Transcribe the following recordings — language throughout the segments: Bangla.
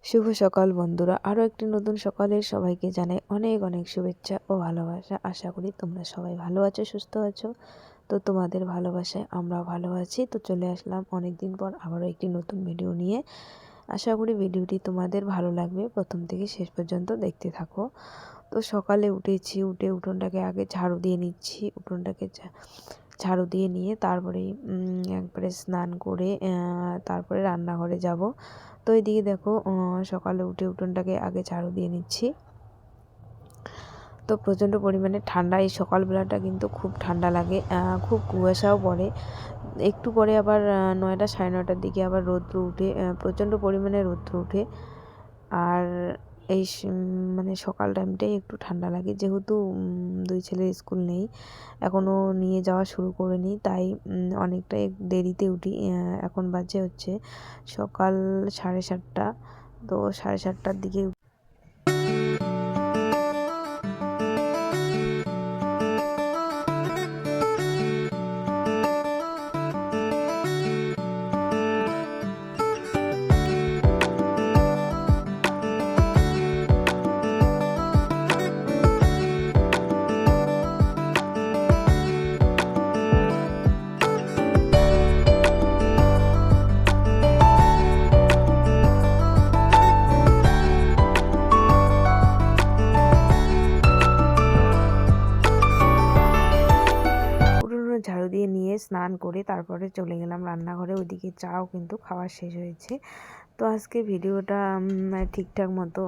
শুভ সকাল বন্ধুরা, আরও একটি নতুন সকালের সবাইকে জানাই অনেক অনেক শুভেচ্ছা ও ভালোবাসা। আশা করি তোমরা সবাই ভালো আছো, সুস্থ আছো। তো তোমাদের ভালোবাসায় আমরাও ভালো আছি। তো চলে আসলাম অনেক দিন পর আবারও একটি নতুন ভিডিও নিয়ে। আশা করি ভিডিওটি তোমাদের ভালো লাগবে, প্রথম থেকে শেষ পর্যন্ত দেখতে থাকো। তো সকালে উঠেছি, উঠোনটাকে আগে ঝাড়ু দিয়ে নিচ্ছি। উঠোনটাকে ঝাড়ু দিয়ে নিয়ে তারপরে একবারে স্নান করে তারপরে রান্নাঘরে যাব। তো এইদিকে দেখো, সকালে উঠে উঠোনটাকে আগে ঝাড়ু দিয়ে নিচ্ছি। তো প্রচণ্ড পরিমাণে ঠান্ডা, এই সকালবেলাটা কিন্তু খুব ঠান্ডা লাগে, খুব কুয়াশাও পড়ে। একটু পরে আবার 9টা সাড়ে 9টার দিকে আবার রৌদ্র উঠে, প্রচণ্ড পরিমাণে রৌদ্র উঠে। আর এই মানে সকাল টাইমটাই একটু ঠান্ডা লাগে, যেহেতু দুই ছেলের স্কুল নেই, এখনও নিয়ে যাওয়া শুরু করিনি, তাই অনেকটাই দেরিতে উঠি। এখন বাজে হচ্ছে সকাল 7:30। তো 7:30টার দিকে ঝাড়ু দিয়ে নিয়ে স্নান করে তারপরে চলে গেলাম রান্নাঘরে। ওইদিকে চাও কিন্তু খাওয়া শেষ হয়েছে। তো আজকে ভিডিওটা ঠিকঠাক মতো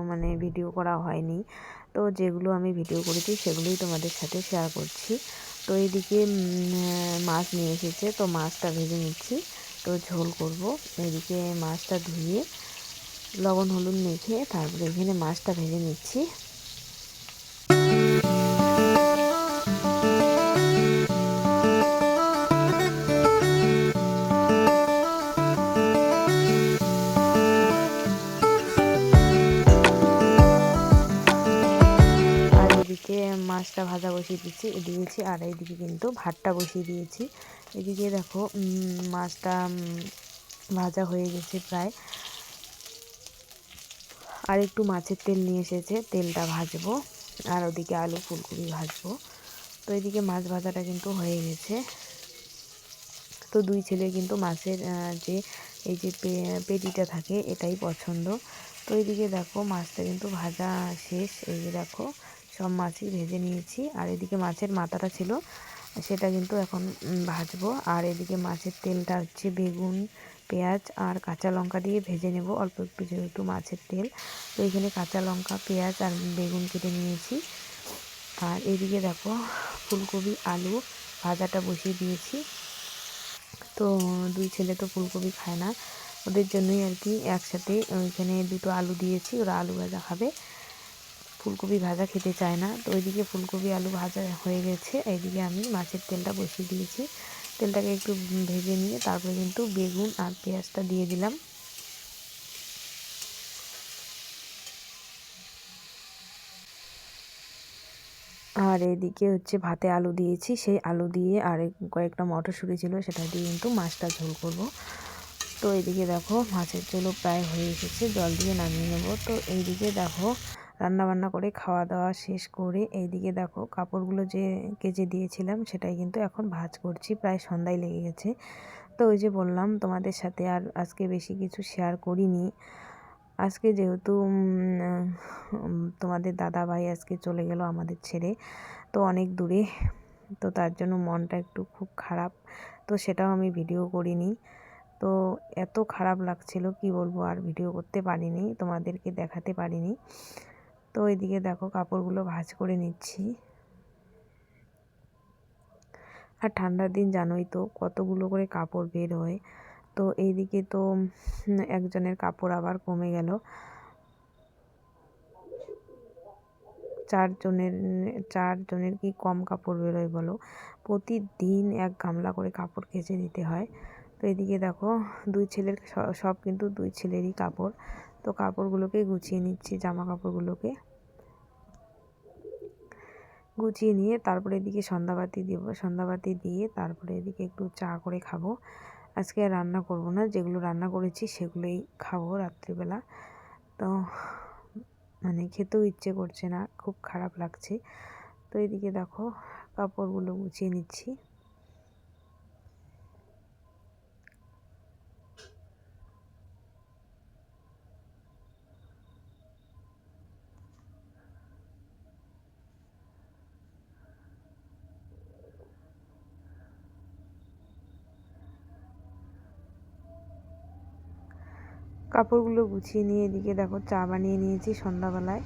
মানে ভিডিও করা হয়নি। তো যেগুলো আমি ভিডিও করেছি সেগুলোই তোমাদের সাথে শেয়ার করছি। তো এইদিকে মাছ নিয়ে এসেছে, তো মাছটা ভেজে নিচ্ছি। তো ঝোল করব। এদিকে মাছটা ধুয়ে লবণ হলুদ মেখে তারপরে এখানে মাছটা ভেজে নিচ্ছি। এদিকে মাছটা ভাজা বসিয়ে দিয়েছি আর এইদিকে কিন্তু ভাতটা বসিয়ে দিয়েছি। এদিকে দেখো মাছটা ভাজা হয়ে গেছে প্রায়। আর একটু মাছের তেল নিয়ে এসেছে, তেলটা ভাজবো। আর ওদিকে আলু ফুলকপি ভাজবো। তো এদিকে মাছ ভাজাটা কিন্তু হয়ে গেছে। তো দুই ছেলে কিন্তু মাছের যে এই যে পেটিটা থাকে এটাই পছন্দ। তো এইদিকে দেখো মাছটা কিন্তু ভাজা শেষ। এই যে দেখো সব মাছই ভেজে নিয়েছি। আর এদিকে মাছের মাথাটা ছিল, সেটা কিন্তু এখন ভাজবো। আর এদিকে মাছের তেলটা হচ্ছে বেগুন, পেঁয়াজ আর কাঁচা লঙ্কা দিয়ে ভেজে নেব অল্প একটু, যেহেতু মাছের তেল। তো এখানে কাঁচা লঙ্কা, পেঁয়াজ আর বেগুন কেটে নিয়েছি। আর এদিকে দেখো ফুলকপি আলু ভাজাটা বসিয়ে দিয়েছি। তো দুই ছেলে তো ফুলকপি খায় না, ওদের জন্যই আর কি একসাথে ওইখানে দুটো আলু দিয়েছি, ওরা আলু ভাজা খাবে, ফুলকপি ভাজা খেতে চায় না। তো ওইদিকে ফুলকপি আলু ভাজা হয়ে গেছে। এইদিকে আমি মাছের তেলটা বসিয়ে দিয়েছি। তেলটাকে একটু ভেজে নিয়ে তারপরে কিন্তু বেগুন আর পেঁয়াজটা দিয়ে দিলাম। আর এদিকে হচ্ছে ভাতে আলু দিয়েছি, সেই আলু দিয়ে আর কয়েকটা মটরশুঁটি ছিল, সেটা দিয়ে কিন্তু মাছটা ঝোল করব। তো এইদিকে দেখো মাছের ঝোলও প্রায় হয়ে এসেছে, জল দিয়ে নামিয়ে নেব। তো এইদিকে দেখো রান্না বান্না করে খাওয়া দাওয়া শেষ করে এইদিকে দেখো কাপড়গুলো যে কেচে দিয়েছিলাম সেটাই কিন্তু এখন ভাঁজ করছি, প্রায় সন্ধ্যায় লেগে গেছে। তো ওই যে বললাম তোমাদের সাথে আর আজকে বেশি কিছু শেয়ার করিনি। আজকে যেহেতু তোমাদের দাদা ভাই আজকে চলে গেল আমাদের ছেড়ে, তো অনেক দূরে, তো তার জন্য মনটা একটু খুব খারাপ। তো সেটাও আমি ভিডিও করিনি। তো এত খারাপ লাগছিল কি বলবো, আর ভিডিও করতে পারিনি, তোমাদেরকে দেখাতে পারিনি। তো এদিকে দেখো কাপড়গুলো ভাঁজ করে নিচ্ছি। আর ঠান্ডার দিন জানোই তো কতগুলো করে কাপড় বের হয়। তো এইদিকে তো একজনের কাপড় আবার কমে গেল, চারজনের কি কম কাপড় বেরোয় বলো। প্রতিদিন এক গামলা করে কাপড় কেচে দিতে হয়। তো এদিকে দেখো দুই ছেলের সব কিন্তু দুই ছেলেরই কাপড়। তো কাপড়গুলোকে গুছিয়ে নিচ্ছি, জামা কাপড়গুলোকে গুছিয়ে নিয়ে তারপরে এদিকে সন্ধ্যাবাতি দেব, সন্ধ্যাবাতি দিয়ে তারপরে এদিকে একটু চা করে খাবো। আজকে আর রান্না করব না, যেগুলো রান্না করেছি সেগুলোই খাবো রাত্রিবেলা। তো মানে খেতেও ইচ্ছে করছে না, খুব খারাপ লাগছে। তো এদিকে দেখো কাপড়গুলো গুছিয়ে নিচ্ছি। কাপড়গুলো গুছিয়ে নিয়ে এদিকে দেখো চা বানিয়ে নিয়েছি সন্ধ্যাবেলায়।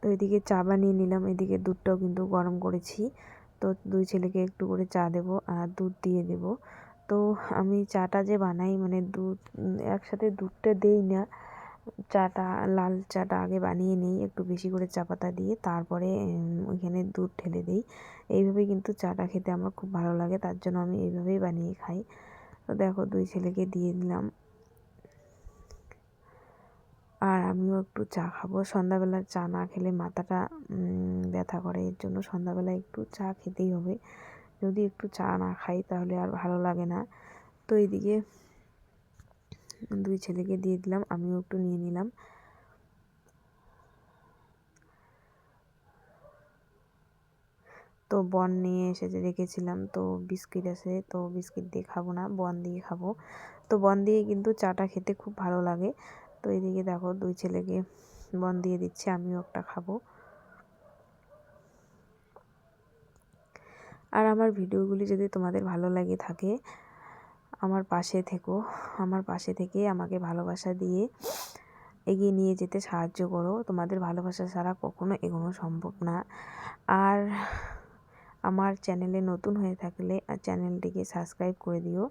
তো এদিকে চা বানিয়ে নিলাম, এদিকে দুধটাও কিন্তু গরম করেছি। তো দুই ছেলেকে একটু করে চা দেবো আর দুধ দিয়ে দেব। তো আমি চাটা যে বানাই মানে দুধ একসাথে দুধটা দেই না, চাটা লাল চাটা আগে বানিয়ে নিই একটু বেশি করে চা পাতা দিয়ে, তারপরে ওইখানে দুধ ঢেলে দিই। এইভাবে কিন্তু চাটা খেতে আমার খুব ভালো লাগে, তার জন্য আমি এইভাবেই বানিয়ে খাই। তো দেখো দুই ছেলেকে দিয়ে দিলাম, আর আমিও একটু চা খাবো। সন্ধ্যাবেলা চা না খেলে মাথাটা ব্যথা করে, এর জন্য সন্ধ্যাবেলা একটু চা খেতেই হবে। যদি একটু চা না খাই তাহলে আর ভালো লাগে না। তো এইদিকে দুই ছেলেকে দিয়ে দিলাম, আমিও একটু নিয়ে নিলাম। তো বন নিয়ে এসে যে রেখেছিলাম, তো বিস্কিট আছে, তো বিস্কিট দিয়ে খাবো না, বন দিয়ে খাবো। তো বন দিয়ে কিন্তু চাটা খেতে খুব ভালো লাগে। তো এদিকে দেখো দুই ছেলেকে বন দিয়ে দিচ্ছে, আমিও একটা খাবো। আর আমার ভিডিওগুলি যদি তোমাদের ভালো লাগে থাকে, আমার পাশে থেকো, আমার পাশে থেকে আমাকে ভালোবাসা দিয়ে এগিয়ে নিয়ে যেতে সাহায্য করো। তোমাদের ভালোবাসা ছাড়া কখনো এগোনো সম্ভব না। আর আমার চ্যানেলে নতুন হয়ে থাকলে চ্যানেলটিকে সাবস্ক্রাইব করে দিও।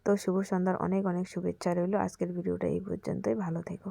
তো শুভ সন্ধ্যার অনেক অনেক শুভেচ্ছা রইল। আজকের ভিডিওটা এই পর্যন্তই, ভালো থেকো।